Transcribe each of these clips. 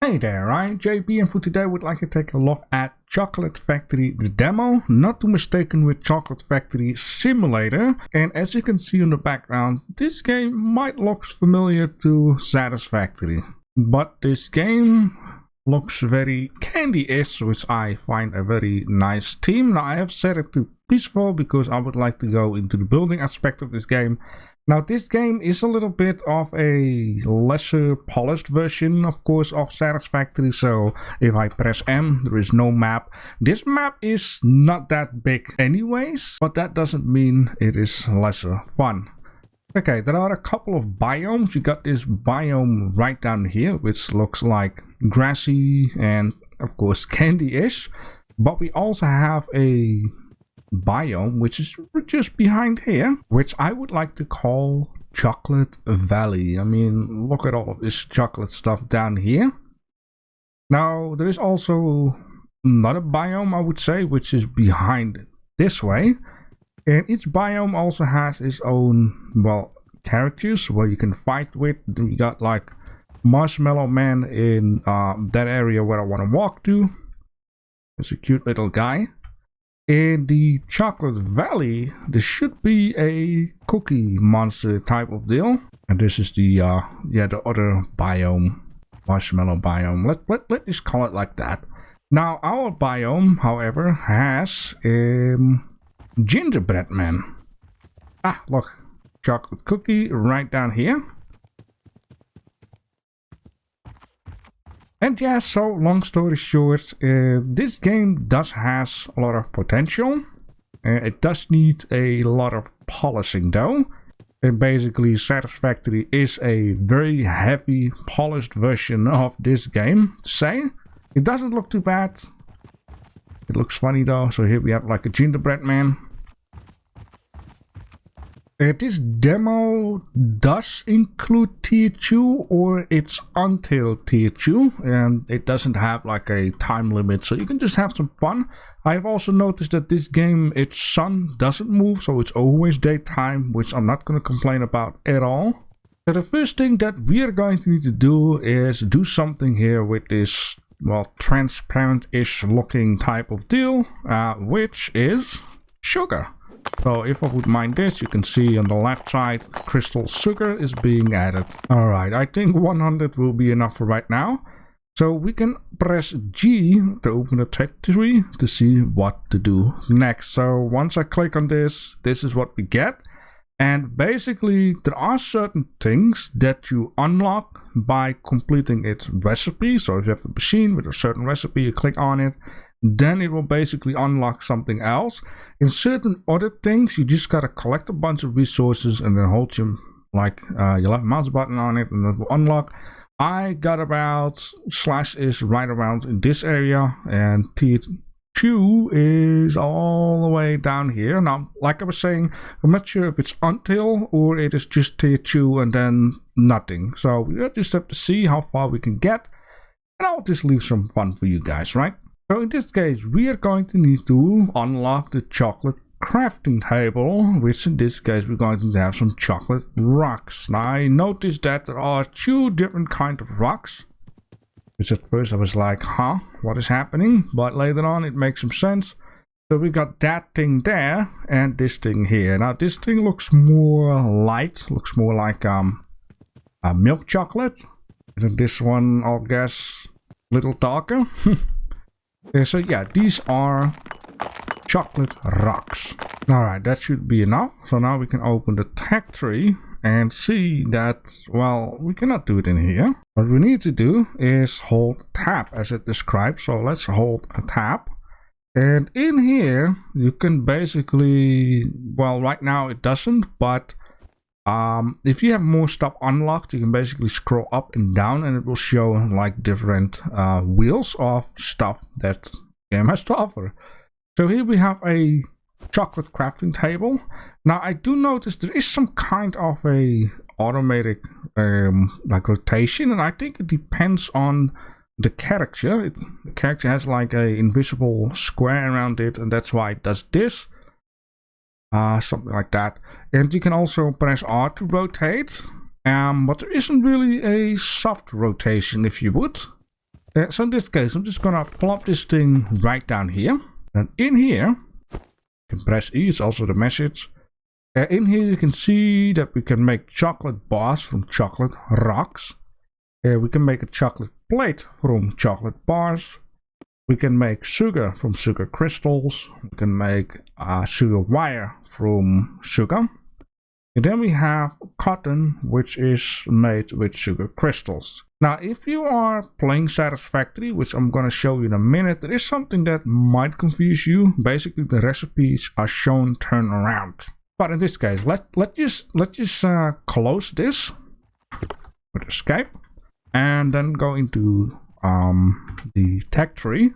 Hey there, I'm JB, and for today we'd like to take a look at Chocolate Factory, the demo, not to mistaken with Chocolate Factory Simulator. And as you can see in the background, this game might look familiar to Satisfactory, but this game looks very candy-ish, which I find a very nice theme. Now I have set it to peaceful because I would like to go into the building aspect of this game. Now this game is a little bit of a lesser polished version, of course, of Satisfactory. So if I press M, there is no map. This map is not that big anyways, but that doesn't mean it is lesser fun. Okay, there are a couple of biomes. You got this biome right down here, which looks like grassy and of course candy-ish. But we also have a biome which is just behind here, which I would like to call Chocolate Valley. I mean, look at all of this chocolate stuff down here. Now there is also another biome, I would say, which is behind this way, and each biome also has its own, well, characters where you can fight with. You got like Marshmallow Man in that area where I want to walk to. It's a cute little guy. In the Chocolate Valley, there should be a cookie monster type of deal. And this is the the other biome, marshmallow biome. Let's just call it like that. Now our biome, however, has gingerbread man. Ah, look, chocolate cookie right down here. And yeah, so long story short, this game does has a lot of potential. It does need a lot of polishing though. And basically Satisfactory is a very heavy polished version of this game, to say. It doesn't look too bad. It looks funny though. So here we have like a gingerbread man. This demo does include tier 2, or it's until tier 2, and it doesn't have like a time limit, so you can just have some fun. I've also noticed that this game, its sun doesn't move, so it's always daytime, which I'm not going to complain about at all. So the first thing that we are going to need to do is do something here with this, well, transparent-ish looking type of deal, which is sugar. So if I would mine this, you can see on the left side, crystal sugar is being added. Alright, I think 100 will be enough for right now. So we can press G to open the factory to see what to do next. So once I click on this, this is what we get. And basically, there are certain things that you unlock by completing its recipe. So if you have a machine with a certain recipe, you click on it, then it will basically unlock something else. In certain other things, you just gotta collect a bunch of resources and then hold your left mouse button on it and it will unlock. I got about slash is right around in this area, and tier 2 is all the way down here. Now, like I was saying, I'm not sure if it's until or it is just tier 2 and then nothing. So we just have to see how far we can get, and I'll just leave some fun for you guys, right? So in this case, we are going to need to unlock the chocolate crafting table, which in this case, we're going to have some chocolate rocks. Now, I noticed that there are 2 different kinds of rocks, which at first I was like, huh, what is happening? But later on, it makes some sense. So we got that thing there and this thing here. Now, this thing looks more light, looks more like milk chocolate. And this one, I'll guess, a little darker. So yeah, these are chocolate rocks. Alright, that should be enough. So now we can open the tech tree and see that, well, we cannot do it in here. What we need to do is hold tab as it describes. So let's hold a tab. And in here, you can basically, well, right now it doesn't, but if you have more stuff unlocked, you can basically scroll up and down and it will show like different wheels of stuff that the game has to offer. So here we have a chocolate crafting table. Now I do notice there is some kind of a automatic like rotation, and I think it depends on the character. The character has like a invisible square around it, and that's why it does this. Something like that. And you can also press R to rotate, but there isn't really a soft rotation, if you would. So in this case, I'm just gonna plop this thing right down here. And in here, you can press E, it's also the message. In here you can see that we can make chocolate bars from chocolate rocks. We can make a chocolate plate from chocolate bars. We can make sugar from sugar crystals. We can make sugar wire from sugar. And then we have cotton, which is made with sugar crystals. Now, if you are playing Satisfactory, which I'm going to show you in a minute, there is something that might confuse you. Basically, the recipes are shown turned around. But in this case, let's just close this with escape, and then go into the tech tree.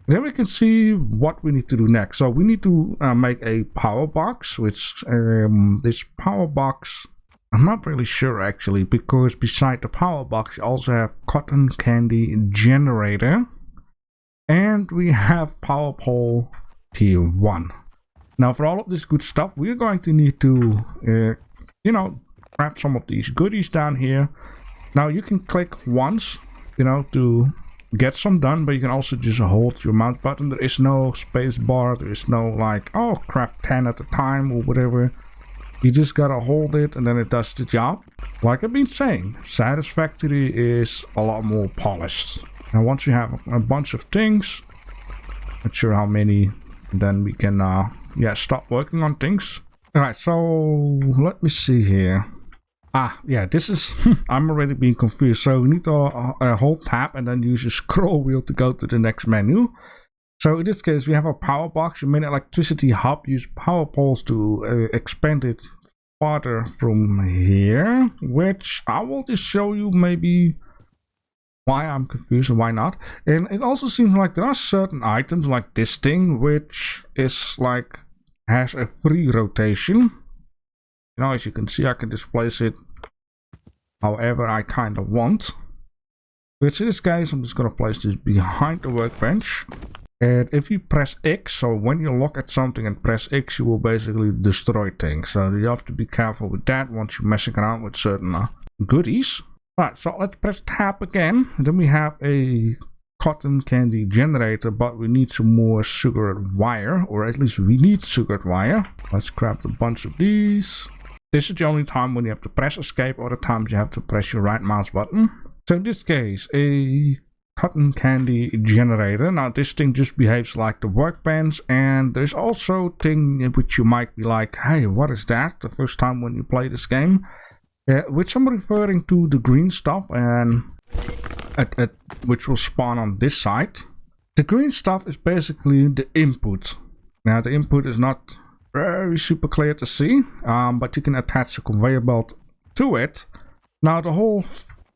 Then we can see what we need to do next. So we need to make a power box, which this power box, I'm not really sure actually, because beside the power box you also have cotton candy generator, and we have power pole tier 1. Now for all of this good stuff, we're going to need to, you know, grab some of these goodies down here. Now you can click once, you know, to get some done, but you can also just hold your mouse button. There is no space bar, there is no like, oh, craft 10 at a time or whatever. You just gotta hold it and then it does the job. Like I've been saying, Satisfactory is a lot more polished. Now once you have a bunch of things, not sure how many, then we can yeah, stop working on things. Alright, so let me see here. Yeah, this is, I'm already being confused. So we need to hold tab and then use a scroll wheel to go to the next menu. So in this case, we have a power box. You made an electricity hub. Use power poles to expand it farther from here, which I will just show you maybe why I'm confused and why not. And it also seems like there are certain items like this thing, which is like, has a free rotation. You know, as you can see, I can displace it however I kind of want. Which in this case, I'm just going to place this behind the workbench. And if you press X, so when you look at something and press X, you will basically destroy things. So you have to be careful with that once you're messing around with certain goodies. Alright, so let's press tab again. And then we have a cotton candy generator, but we need some more sugared wire, or at least we need sugared wire. Let's grab a bunch of these. This is the only time when you have to press escape, other times you have to press your right mouse button. So in this case, a cotton candy generator. Now this thing just behaves like the workbench, and there's also a thing which you might be like, hey, what is that? The first time when you play this game. Which I'm referring to the green stuff, and which will spawn on this side. The green stuff is basically the input. Now the input is not very super clear to see, but you can attach a conveyor belt to it. Now the whole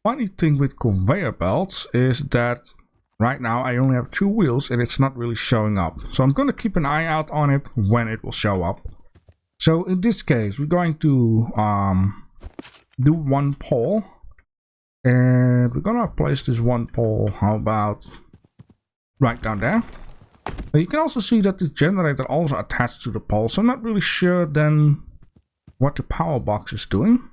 funny thing with conveyor belts is that right now I only have 2 wheels and it's not really showing up. So I'm going to keep an eye out on it when it will show up. So in this case, we're going to do 1 pole, and we're gonna place this 1 pole, how about right down there. You can also see that the generator also attached to the pole, so I'm not really sure then what the power box is doing.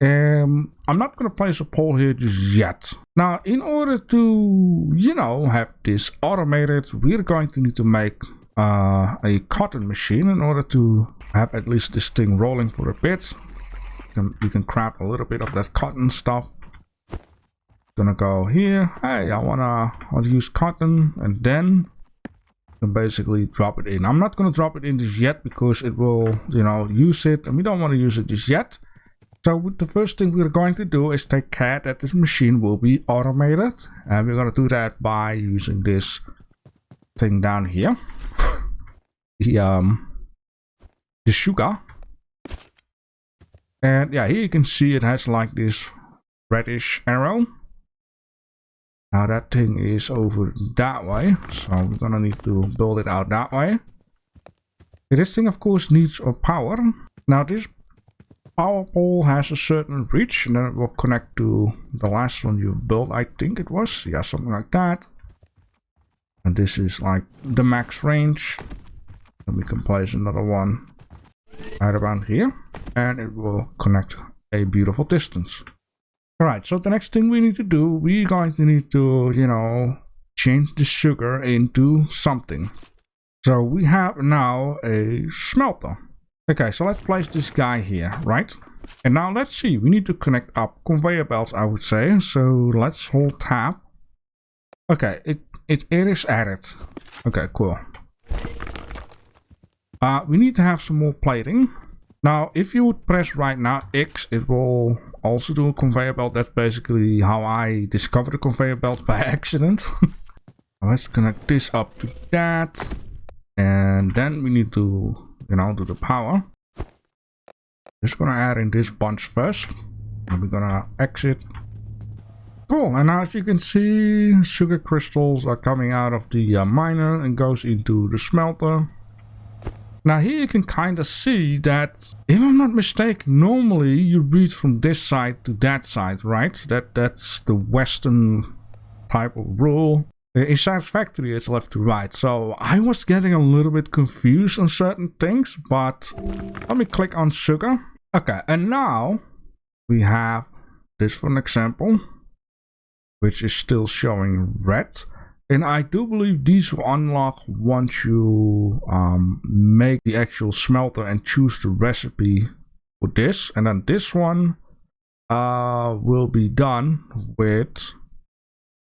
I'm not going to place a pole here just yet. Now, in order to, you know, have this automated, we're going to need to make a cotton machine in order to have at least this thing rolling for a bit. You can grab a little bit of that cotton stuff. Gonna go here. Hey, I wanna use cotton, and then you can basically drop it in. I'm not gonna drop it in just yet because it will, you know, use it, and we don't want to use it just yet. So the first thing we're going to do is take care that this machine will be automated, and we're gonna do that by using this thing down here. The sugar. And yeah, here you can see it has like this reddish arrow. Now that thing is over that way, so we're gonna need to build it out that way. This thing of course needs a power. Now this power pole has a certain reach, and then it will connect to the last one you built, I think it was. Yeah, something like that. And this is like the max range. Then we can place another one right around here, and it will connect a beautiful distance. Alright, so the next thing we need to do, we're going to need to, you know, change the sugar into something. So we have now a smelter. Okay, so let's place this guy here, right? And now let's see, we need to connect up conveyor belts, I would say. So let's hold tab. Okay, it is added. Okay, cool. We need to have some more plating. Now, if you would press right now X, it will also do a conveyor belt. That's basically how I discovered the conveyor belt by accident. Let's connect this up to that. And then we need to, you know, do the power. Just gonna add in this bunch first. And we're gonna exit. Cool, and now as you can see, sugar crystals are coming out of the miner and goes into the smelter. Now here you can kind of see that, if I'm not mistaken, normally you read from this side to that side, right? That's the Western type of rule. In Satisfactory it's left to right, so I was getting a little bit confused on certain things, but let me click on sugar. Okay, and now we have this for an example, which is still showing red. And I do believe these will unlock once you make the actual smelter and choose the recipe for this. And then this one will be done with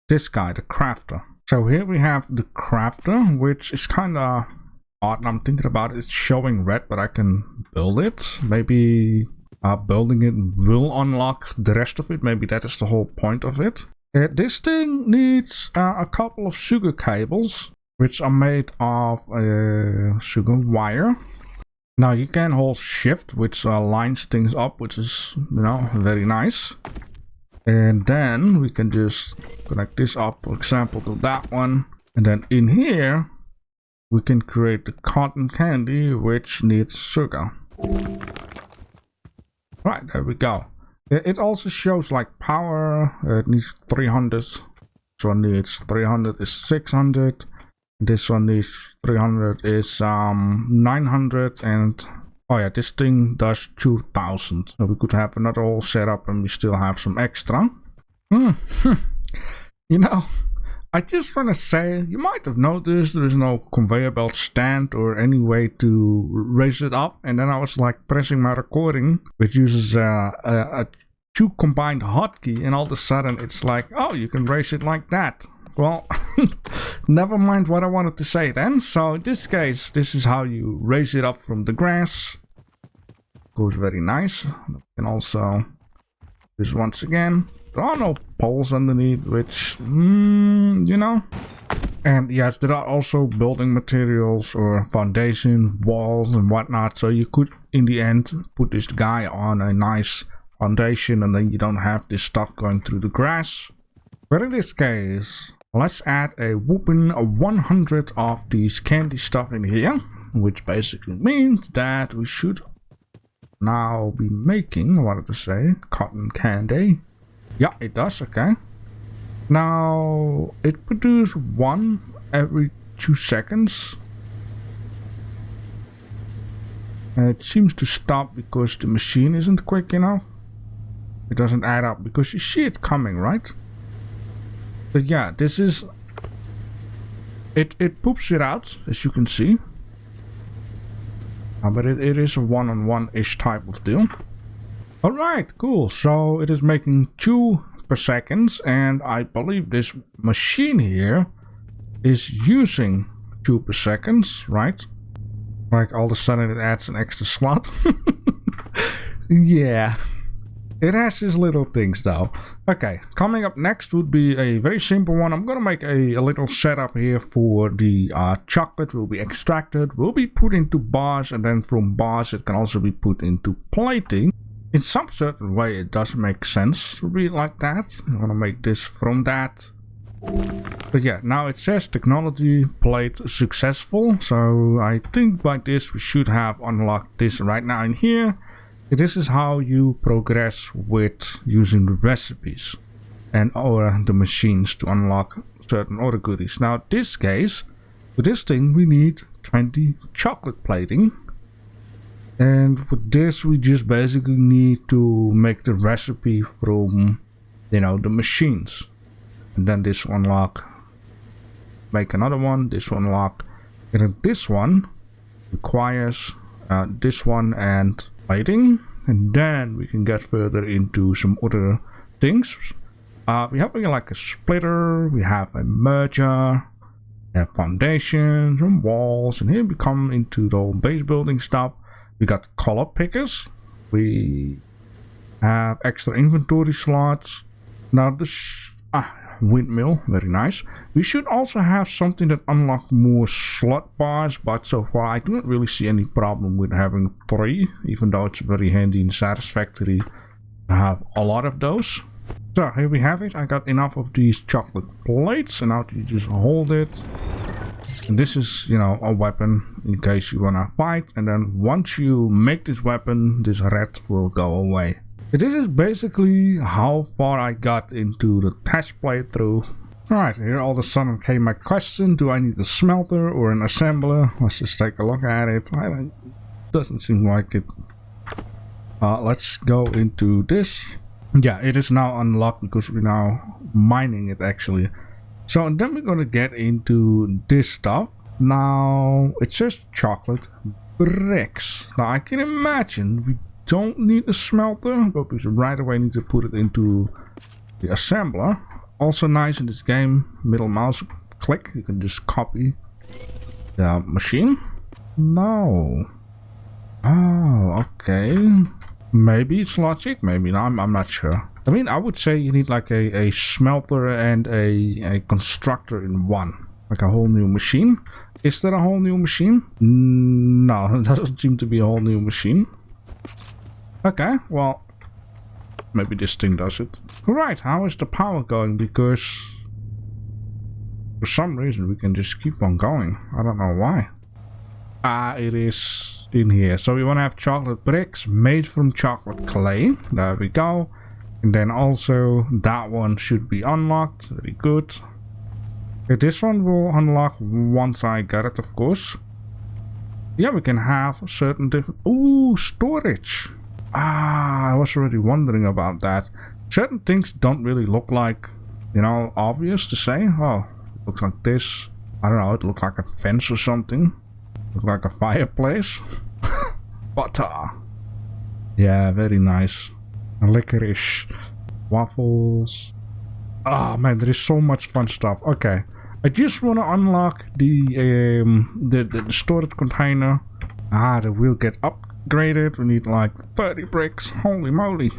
this guy, the crafter. So here we have the crafter, which is kind of odd. And I'm thinking about it. It's showing red, but I can build it. Maybe building it will unlock the rest of it. Maybe that is the whole point of it. This thing needs a couple of sugar cables, which are made of sugar wire. Now you can hold shift, which lines things up, which is, you know, very nice. And then we can just connect this up, for example, to that one. And then in here, we can create the cotton candy, which needs sugar. Right, there we go. It also shows like power. It needs 300. This one needs 300 is 600. This one needs 300 is 900. And oh yeah, this thing does 2000. So we could have another whole setup and we still have some extra. You know, I just want to say, you might have noticed there is no conveyor belt stand or any way to raise it up. And then I was like pressing my recording, which uses a two combined hotkey, and all of a sudden it's like, oh, you can raise it like that. Well, never mind what I wanted to say then. So in this case, this is how you raise it up from the grass. Goes very nice. And also this once again. There are no poles underneath, which, you know. And yes, there are also building materials or foundation, walls and whatnot. So you could, in the end, put this guy on a nice foundation and then you don't have this stuff going through the grass. But in this case, let's add a whooping 100 of these candy stuff in here. Which basically means that we should now be making, what did I say, cotton candy. Yeah, it does, okay. Now, it produces one every 2 seconds. It seems to stop because the machine isn't quick enough. It doesn't add up because you see it coming, right? But yeah, this is... It poops it out, as you can see. But it is a one-on-one-ish type of deal. Alright, cool. So it is making 2 per second, and I believe this machine here is using 2 per second, right? Like all of a sudden it adds an extra slot. Yeah. It has its little things though. Okay, coming up next would be a very simple one. I'm gonna make a little setup here for the chocolate. Will be extracted, will be put into bars, and then from bars it can also be put into plating. In some certain way it does make sense to be like that. I'm gonna make this from that. But yeah, now it says technology plate successful. So I think by this we should have unlocked this right now in here. This is how you progress with using the recipes and or the machines to unlock certain other goodies. Now in this case, for this thing we need 20 chocolate plating. And for this we just basically need to make the recipe from you know, the machines. And then this one lock, make another one, this one lock, and then this one requires this one and lighting, and then we can get further into some other things. We have like a splitter, we have a merger, we have foundations, some walls, and here we come into the base building stuff. We got color pickers, we have extra inventory slots. Now this windmill, very nice. We should also have something that unlocks more slot bars, but so far I do not really see any problem with having 3, even though it's very handy in Satisfactory to have a lot of those. So here we have it. I got enough of these chocolate plates, and now you just hold it. And this is, you know, a weapon in case you wanna fight, and then once you make this weapon, this red will go away. This is basically how far I got into the test playthrough. Alright, here all of a sudden came my question, do I need a smelter or an assembler? Let's just take a look at it. Doesn't seem like it. Let's go into this. Yeah, it is now unlocked because we're now mining it actually. So and then we're gonna get into this stuff. Now it's just chocolate bricks. Now I can imagine we don't need a smelter, but we should right away need to put it into the assembler. Also nice in this game, middle mouse click, you can just copy the machine. No. Oh, okay. Maybe it's logic, maybe not, I'm not sure. I mean, I would say you need like a smelter and a constructor in one. Like a whole new machine. Is there a whole new machine? No, it doesn't seem to be a whole new machine. Okay, well, maybe this thing does it. Alright, how is the power going? Because for some reason we can just keep on going. I don't know why. It is in here. So we want to have chocolate bricks made from chocolate clay. There we go. And then also that one should be unlocked. Very good. Okay, this one will unlock once I get it, of course. Yeah, we can have certain different... Ooh, storage. I was already wondering about that. Certain things don't really look like, you know, obvious to say. Oh, it looks like this. I don't know, it looks like a fence or something. Look like a fireplace. Butter. Yeah, very nice. Licorice. Waffles. Oh man, there is so much fun stuff. Okay. I just want to unlock the storage container. That will get upgraded. We need like 30 bricks. Holy moly.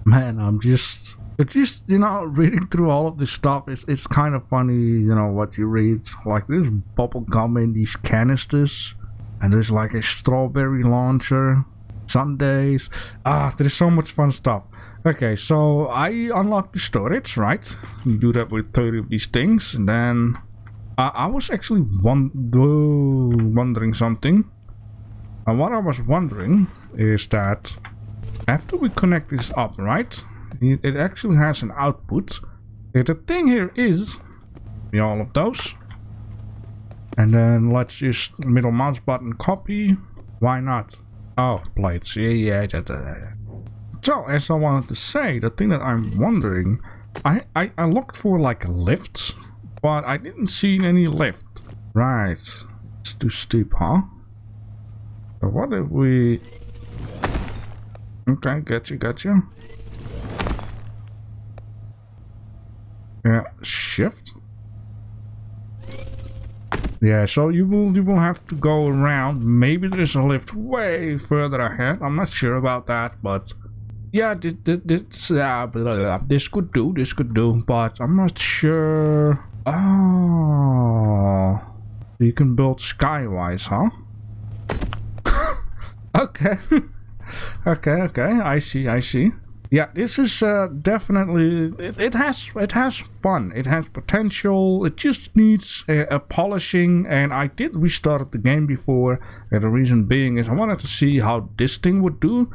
Man, I'm just you know, reading through all of this stuff, it's kind of funny, you know, what you read. Like there's bubble gum in these canisters, and there's like a strawberry launcher, sundaes. There's so much fun stuff. Okay, so I unlocked the storage, right? You do that with 30 of these things, and then I was actually wondering something. And what I was wondering is that after we connect this up, right? It actually has an output. The thing here is all of those. And then let's just middle mouse button copy. Why not? Oh, plates. Yeah. So as I wanted to say, the thing that I'm wondering, I looked for like lifts, but I didn't see any lift. Right. It's too steep, huh? So what if we... Okay, gotcha. Yeah, shift. Yeah, so you will have to go around. Maybe there's a lift way further ahead. I'm not sure about that, but yeah, this could do, but I'm not sure. Oh, you can build skywise, huh? Okay. okay. I see. Yeah, this is definitely, it has fun, it has potential, it just needs a polishing, and I did restart the game before, and the reason being is I wanted to see how this thing would do.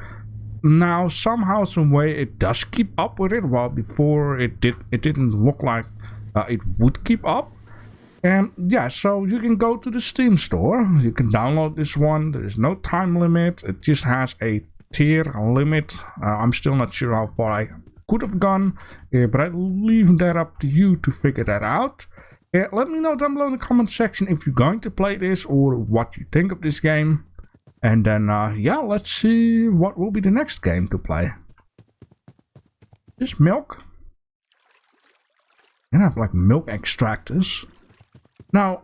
Now, somehow, some way, it does keep up with it, while before it didn't look like it would keep up. And yeah, so you can go to the Steam store, you can download this one, there is no time limit, it just has a tier limit. I'm still not sure how far could have gone, but I leave that up to you to figure that out. Let me know down below in the comment section if you're going to play this or what you think of this game. And then, yeah, let's see what will be the next game to play. This milk. And I have like milk extractors. Now,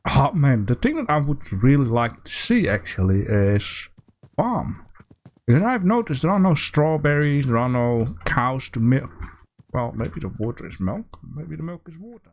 oh man, the thing that I would really like to see actually is farm. Because I've noticed there are no strawberries, there are no cows to milk. Well, maybe the water is milk, maybe the milk is water.